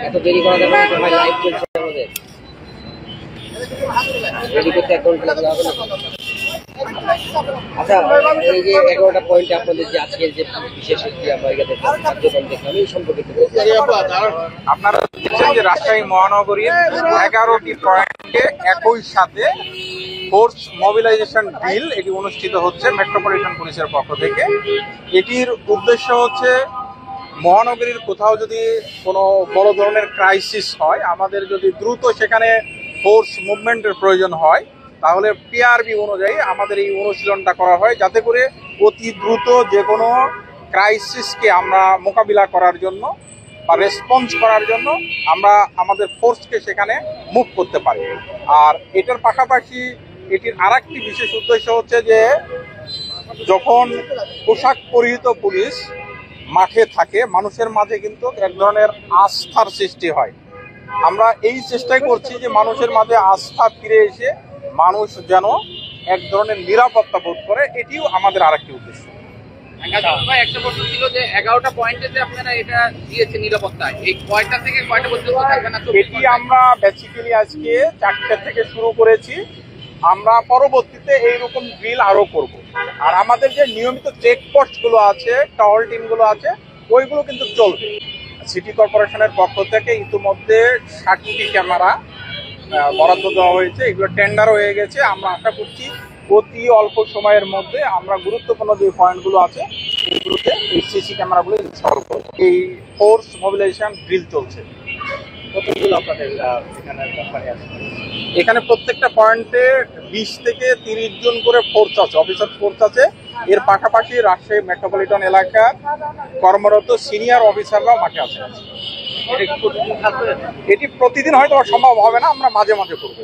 এত দেরি করা যাবে না, ভাই লাইভ চলছে আমাদের, রেডি করতে অ্যাকাউন্ট লাগবে হবে না। আচ্ছা, এই যে 11টা পয়েন্টে আপনাদের যে আজকের যে বিশেষ আমরা কার্যক্রম দেখলাম এই সম্পর্কে আপনারা দেখছেন যে রাজশাহী মহানগরীর 11টি পয়েন্টে একই সাথে ফোর্স মোবিলাইজেশন ড্রিল এটি অনুষ্ঠিত হচ্ছে মেট্রোপলিটন পুলিশের পক্ষ থেকে। এটির উদ্দেশ্য হচ্ছে মহানগরীর কোথাও যদি কোনো বড় ধরনের ক্রাইসিস হয়, আমাদের যদি দ্রুত সেখানে ফোর্স মুভমেন্টের প্রয়োজন হয়, তাহলে পিআরবি অনুযায়ী আমাদের এই অনুশীলনটা করা হয়, যাতে করে অতি দ্রুত যে কোনো ক্রাইসিসকে আমরা মোকাবিলা করার জন্য বা রেসপন্স করার জন্য আমরা আমাদের ফোর্সকে সেখানে মুভ করতে পারি। আর এটার পাশাপাশি এটির আরেকটি বিশেষ উদ্দেশ্য হচ্ছে যে যখন পোশাক পরিহিত পুলিশ মাঠে থাকে, মানুষের মাঝে কিন্তু এক ধরনের আস্থার সৃষ্টি হয়। আমরা এই চেষ্টাই করছি যে মানুষের মাঝে আস্থা ফিরে এসে মানুষ যেন এক ধরনের নিরাপত্তা বোধ করে, এটিও আমাদের আরেকটি উদ্দেশ্য। একটা প্রশ্ন ছিল যে 11টা পয়েন্টে যে আপনারা এটা দিয়েছেন নিরাপত্তা, এই কয়টা থেকে কয়টা পর্যন্ত থাকবে না? এটি আমরা বেসিক্যালি আজকে 4টা থেকে শুরু করেছি, আমরা পরবর্তীতে এইরকম ড্রিল আরো করব। আর আমাদের যে নিয়মিত চেকপোস্ট গুলো আছে, টহল টিম গুলো আছে, ওইগুলো কিন্তু চলবে। সিটি কর্পোরেশনের পক্ষ থেকে ইতিমধ্যে 60টি ক্যামেরা বরাদ্দ দেওয়া হয়েছে, এগুলো টেন্ডার হয়ে গেছে। আমরা আশা করছি অতি অল্প সময়ের মধ্যে আমরা গুরুত্বপূর্ণ যে পয়েন্টগুলো আছে এগুলোতে এই সিসি ক্যামেরাগুলো ইনস্টল করব। এই ফোর্স মোবিলাইজেশন ড্রিল চলছে। কতগুলো আপনাদের এখানে কোম্পানি আছে? এখানে প্রত্যেকটা পয়েন্টে 20 থেকে 30 জন করে ফোর্স আছে, অফিসার ফোর্স আছে। এর পাশাপাশি রাজশাহী মেট্রোপলিটন এলাকার কর্মরত সিনিয়র অফিসাররাও মাঠে আছেন। এটা কি প্রতিদিন থাকবে? এটি প্রতিদিন হয়তো সম্ভব হবে না, আমরা মাঝে মাঝে করবো।